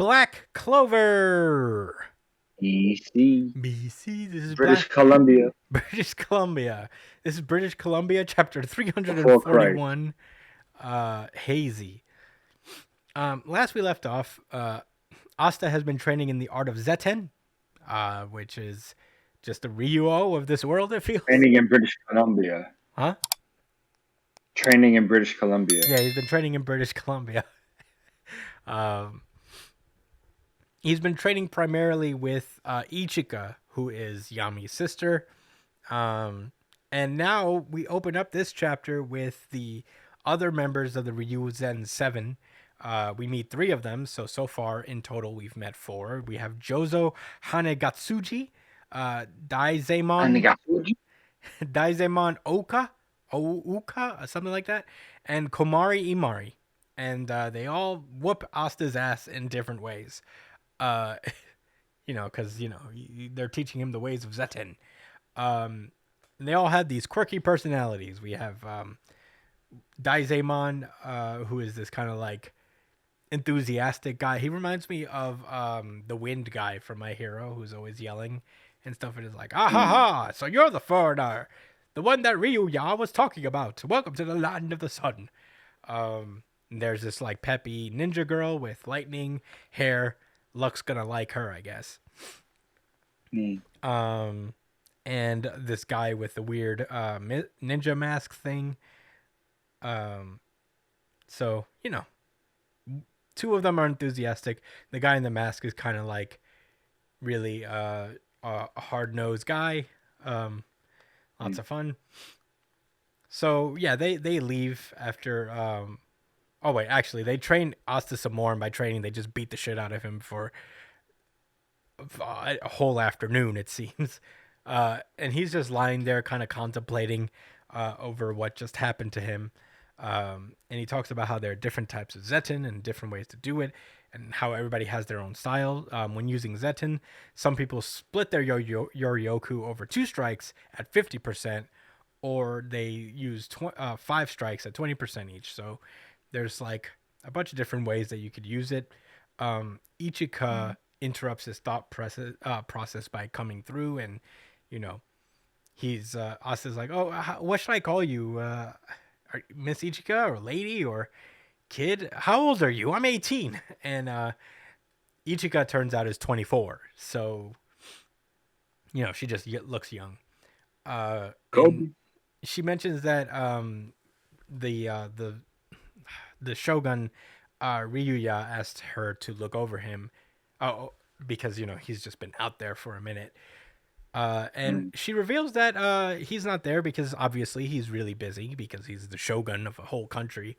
Black Clover. EC, BC. This is British Black Columbia, British Columbia. This is British Columbia, chapter before Christ. 341. Hazy. Last we left off, Asta has been training in the art of Zetten, which is just the Ryuo of this world. It feels, Training in British Columbia. huh? Training in British Columbia. Yeah, he's been training in British Columbia. Um, he's been training primarily with Ichika, who is Yami's sister. Um, and now we open up this chapter with the other members of the Ryuzen 7. We meet three of them, so far in total we've met four. We have Jozo Hanegatsuji, Daizemon, Anigatsuji? Daizemon Ouka, something like that, and Komari Imari. And they all whoop Asta's ass in different ways. Uh, because they're teaching him the ways of Zetten. Um, and they all had these quirky personalities. We have Daizemon, who is this kind of like enthusiastic guy. He reminds me of the wind guy from My Hero, who's always yelling and stuff. And is like, ah ha ha! So you're the foreigner, the one that Ryuya was talking about. Welcome to the land of the sun. And there's this like peppy ninja girl with lightning hair. Luck's gonna like her, I guess. Mm. And this guy with the weird ninja mask thing. So two of them are enthusiastic. The guy in the mask is kind of like really a hard nosed guy. Lots of fun. So yeah, they leave after. Oh wait, actually, they train Asta some more, and by training, they just beat the shit out of him for a whole afternoon, it seems. And he's just lying there, kind of contemplating over what just happened to him. And he talks about how there are different types of Zetten and different ways to do it, and how everybody has their own style. When using Zetten, some people split their Yoryoku over 2 strikes at 50%, or they use 5 strikes at 20% each. So there's like a bunch of different ways that you could use it. Ichika interrupts his thought process by coming through, and he's Asta's like, oh, what should I call you? Miss Ichika or lady or kid? How old are you? I'm 18. And Ichika turns out is 24. So, she just looks young. And Kobe. she mentions that the shogun Ryuya asked her to look over him. Oh, because he's just been out there for a minute. And she reveals that he's not there because obviously he's really busy because he's the shogun of a whole country.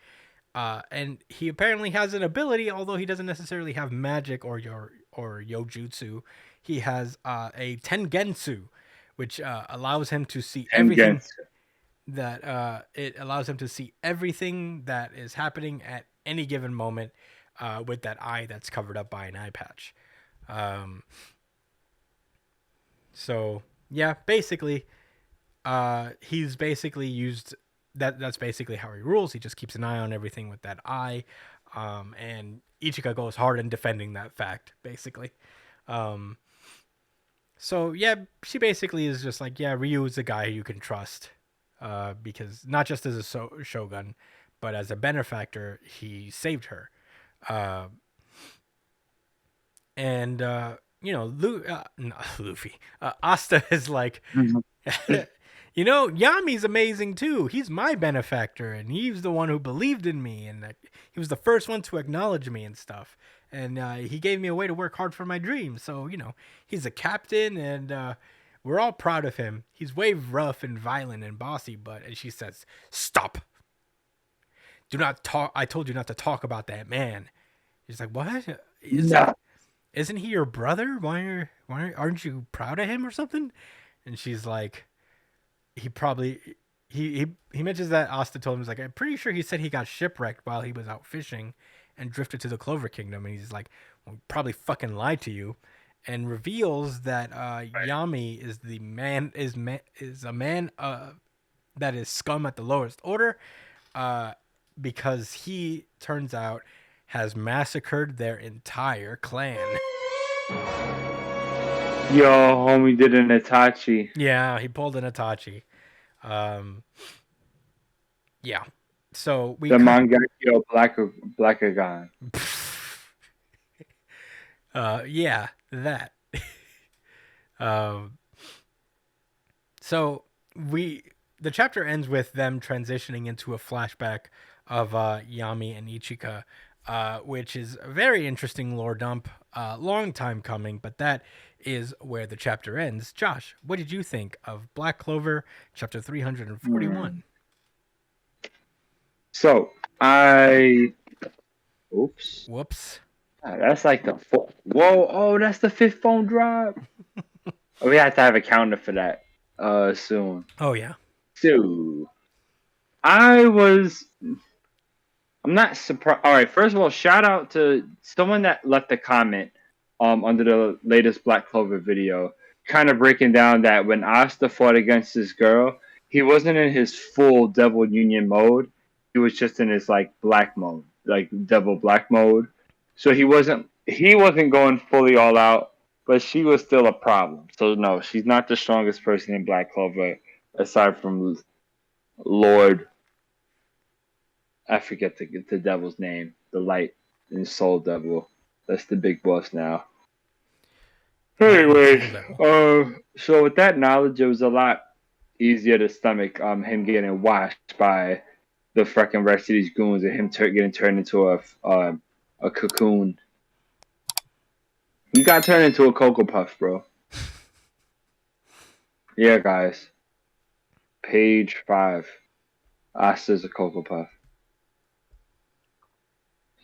And he apparently has an ability, although he doesn't necessarily have magic or yojutsu. He has a tengensu, which allows him to see everything Tengensu. it allows him to see everything that is happening at any given moment with that eye that's covered up by an eye patch. Um, so yeah, basically, he's basically used that. That's basically how he rules. He just keeps an eye on everything with that eye, and Ichika goes hard in defending that fact. Basically, um, so yeah, she basically is just like, yeah, Ryu is the guy you can trust, because not just as a shogun, but as a benefactor, he saved her. Uh, and not Luffy, Asta is like, Mhm. Yami's amazing too. He's my benefactor, and he's the one who believed in me, and he was the first one to acknowledge me and stuff. And he gave me a way to work hard for my dreams. So he's a captain, and we're all proud of him. He's way rough and violent and bossy, and she says, "Stop! Do not talk. I told you not to talk about that man." He's like, "What? Nah. Isn't he your brother? Why aren't you proud of him or something?" And she's like, he probably he mentions that Asta told him, he's like, I'm pretty sure he said he got shipwrecked while he was out fishing and drifted to the Clover Kingdom, and he's like, well, probably fucking lied to you, and reveals that Yami is the man is a man that is scum at the lowest order, because he turns out has massacred their entire clan. Yo, homie did an Itachi. Yeah, he pulled an Itachi. Yeah. So we The Mangekyo Blackagon. yeah, that. um, so the chapter ends with them transitioning into a flashback of Yami and Ichika, which is a very interesting lore dump. Long time coming, but that is where the chapter ends. Josh, what did you think of Black Clover, chapter 341? So oops. Whoops. That's like the fourth. Whoa! Oh, that's the fifth phone drop. We have to have a counter for that. Soon. Oh yeah. So, I'm not surprised. All right, first of all, shout out to someone that left a comment under the latest Black Clover video, kind of breaking down that when Asta fought against this girl, he wasn't in his full Devil Union mode. He was just in his like black mode, like Devil Black mode. So he wasn't going fully all out, but she was still a problem. So no, she's not the strongest person in Black Clover aside from Lord. I forget the devil's name. The light and soul devil. That's the big boss now. Anyway, so with that knowledge, it was a lot easier to stomach him getting washed by the freaking rest of these goons and him getting turned into a cocoon. He got turned into a Cocoa Puff, bro. Yeah, guys. Page 5. Asta's a Cocoa Puff.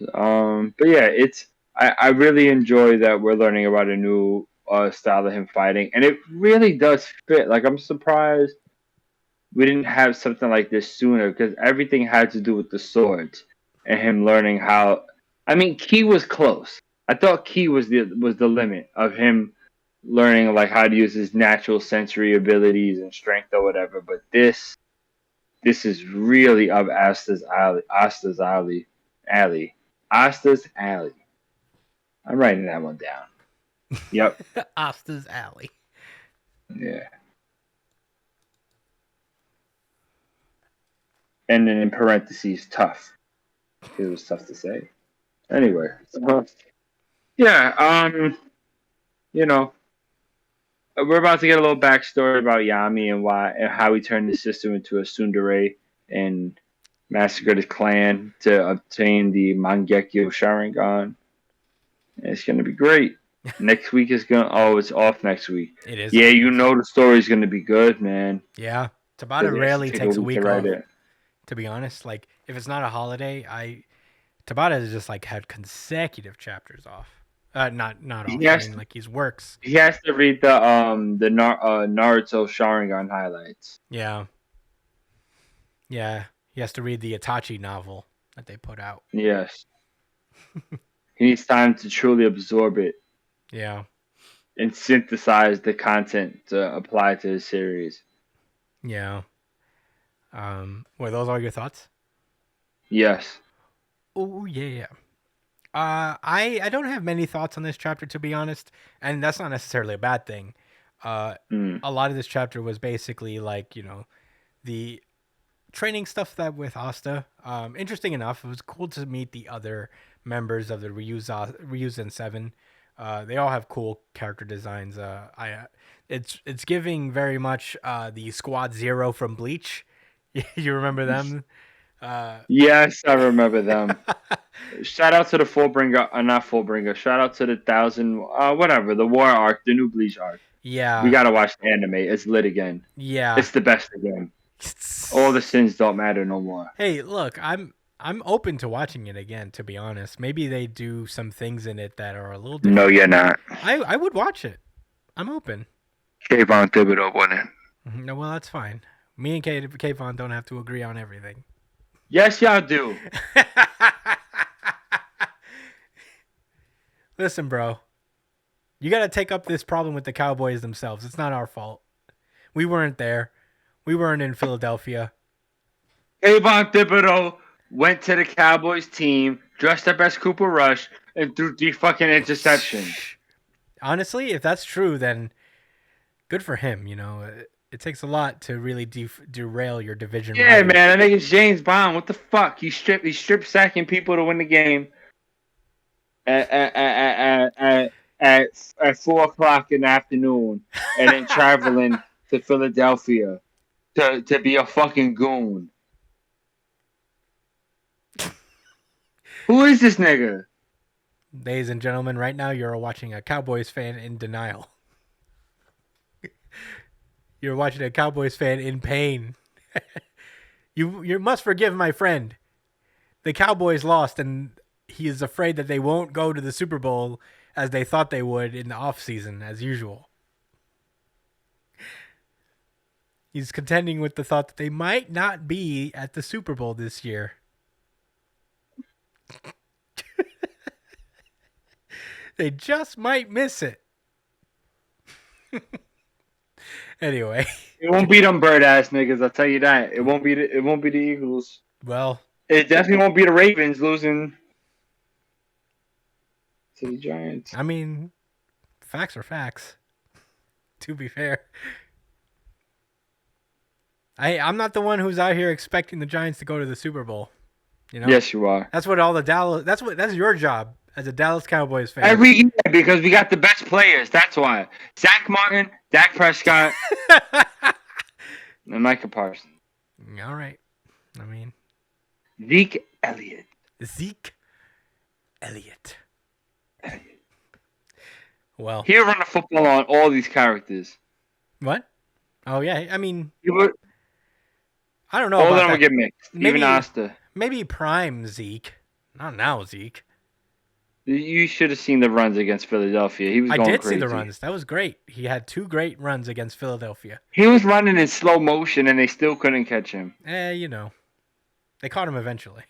But yeah, I really enjoy that we're learning about a new style of him fighting, and it really does fit. Like, I'm surprised we didn't have something like this sooner, because everything had to do with the swords and him learning how. I mean, Ki was close. I thought Ki was the limit of him learning like how to use his natural sensory abilities and strength or whatever. But this is really up Asta's alley. Asta's alley. I'm writing that one down. Yep. Asta's alley. Yeah. And then in parentheses, tough. It was tough to say. Anyway. Yeah, you know, we're about to get a little backstory about Yami and how he turned his sister into a tsundere and massacred his clan to obtain the Mangekyo Sharingan. It's gonna be great. Next week is it's off next week. It is. Yeah, you know the story's gonna be good, man. Yeah, Tabata rarely takes a week off. To be honest, like if it's not a holiday, Tabata has just like had consecutive chapters off. Not off. Like he's works. He has to read the Naruto Sharingan highlights. Yeah. Yeah. He has to read the Itachi novel that they put out. Yes. He needs time to truly absorb it. Yeah. And synthesize the content to apply to his series. Yeah. Were those all your thoughts? Yes. Oh yeah. I don't have many thoughts on this chapter, to be honest, and that's not necessarily a bad thing. A lot of this chapter was basically like, the training stuff that with Asta. Interesting enough, it was cool to meet the other members of the Ryuzen 7. They all have cool character designs. It's giving very much the Squad Zero from Bleach. You remember them? Yes, I remember them. Shout out to the not Fullbringer. Shout out to the 1000, whatever, the War arc, the new Bleach arc. Yeah. We gotta watch the anime. It's lit again. Yeah. It's the best again. All the sins don't matter no more. Hey, look, I'm open to watching it again, to be honest. Maybe they do some things in it that are a little different. No, you're not. I would watch it. I'm open. Kayvon Thibodeau won it. No, well, that's fine. Me and Kayvon don't have to agree on everything. Yes, y'all do. Listen, bro. You got to take up this problem with the Cowboys themselves. It's not our fault. We weren't there. We weren't in Philadelphia. Kayvon Thibodeau went to the Cowboys team, dressed up as Cooper Rush, and threw 3 fucking interceptions. Honestly, if that's true, then good for him. You know, it takes a lot to really derail your division Yeah, rival. man, I think it's James Bond. What the fuck? He's strip sacking people to win the game at 4 o'clock in the afternoon, and then traveling to Philadelphia to be a fucking goon. Who is this nigga? Ladies and gentlemen, right now you're watching a Cowboys fan in denial. You're watching a Cowboys fan in pain. You must forgive my friend. The Cowboys lost, and he is afraid that they won't go to the Super Bowl as they thought they would in the offseason, as usual. He's contending with the thought that they might not be at the Super Bowl this year. They just might miss it. Anyway, It won't be them bird ass niggas. I'll tell you that. It won't be the Eagles. well, It definitely won't be the Ravens losing to the Giants. I mean, facts are facts. To be fair, I'm not the one who's out here expecting the Giants to go to the Super Bowl. You know? Yes, you are. That's what all the Dallas. That's your job as a Dallas Cowboys fan. Every year because we got the best players. That's why. Zach Martin, Dak Prescott, and Micah Parsons. All right. I mean, Zeke Elliott. Well, He'll run the football on all these characters. what? Oh yeah. I mean, I don't know. All of about them that. will get mixed. Maybe- Even Asta. Maybe prime Zeke. Not now, Zeke. You should have seen the runs against Philadelphia. He was going did crazy. see the runs. That was great. He had 2 great runs against Philadelphia. He was running in slow motion, and they still couldn't catch him. You know, they caught him eventually.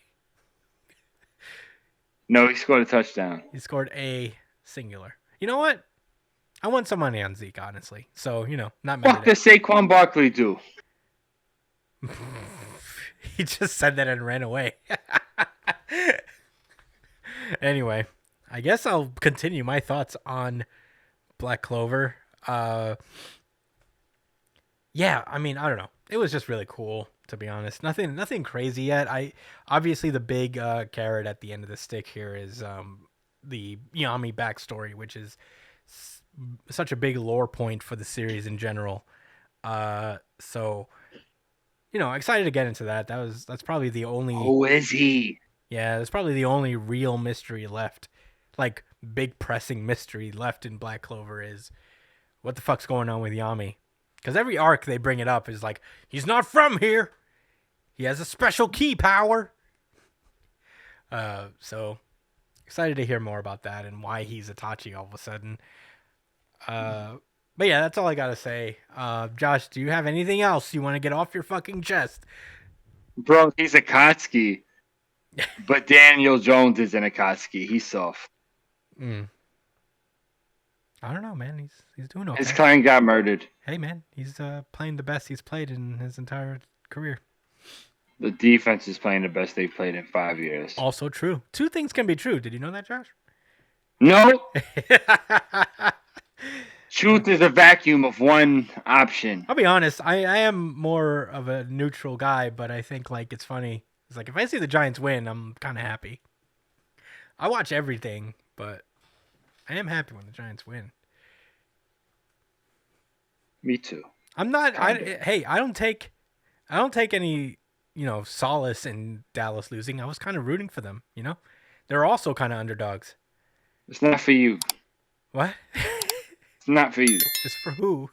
No, he scored a touchdown. He scored a singular. You know what? I won some money on Zeke, honestly. So, you know, not mad Fuck does Saquon Barkley do? He just said that and ran away. Anyway, I guess I'll continue my thoughts on Black Clover. Yeah, I mean, I don't know. It was just really cool, to be honest. Nothing crazy yet. Obviously the big carrot at the end of the stick here is the Yami backstory, which is such a big lore point for the series in general. So, you know, excited to get into that. That's probably the only. Who is he? Yeah, that's probably the only real mystery left. Like, big pressing mystery left in Black Clover is what the fuck's going on with Yami. Because every arc they bring it up is like, he's not from here. He has a special key power. So, excited to hear more about that and why he's Itachi all of a sudden. But yeah, that's all I gotta say. Josh, do you have anything else you want to get off your fucking chest? Bro, he's a Kotsky. But Daniel Jones is an Akatsuki. He's soft. I don't know, man. He's doing okay. His client got murdered. Hey, man. He's playing the best he's played in his entire career. The defense is playing the best they've played in 5 years. Also true. 2 things can be true. Did you know that, Josh? No. Truth is a vacuum of one option. I'll be honest. I am more of a neutral guy, but I think like it's funny. It's like if I see the Giants win, I'm kind of happy. I watch everything, but I am happy when the Giants win. Me too. I'm not. Hey, I don't take any, solace in Dallas losing. I was kind of rooting for them. They're also kind of underdogs. It's not for you. What? It's not for you. It's for who?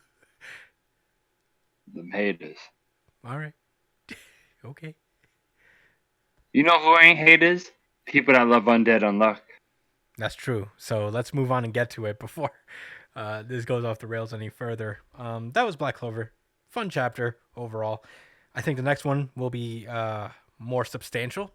Them haters. All right. Okay. You know who ain't haters? People that love Undead Unluck. That's true. So let's move on and get to it before this goes off the rails any further. That was Black Clover. Fun chapter overall. I think the next one will be more substantial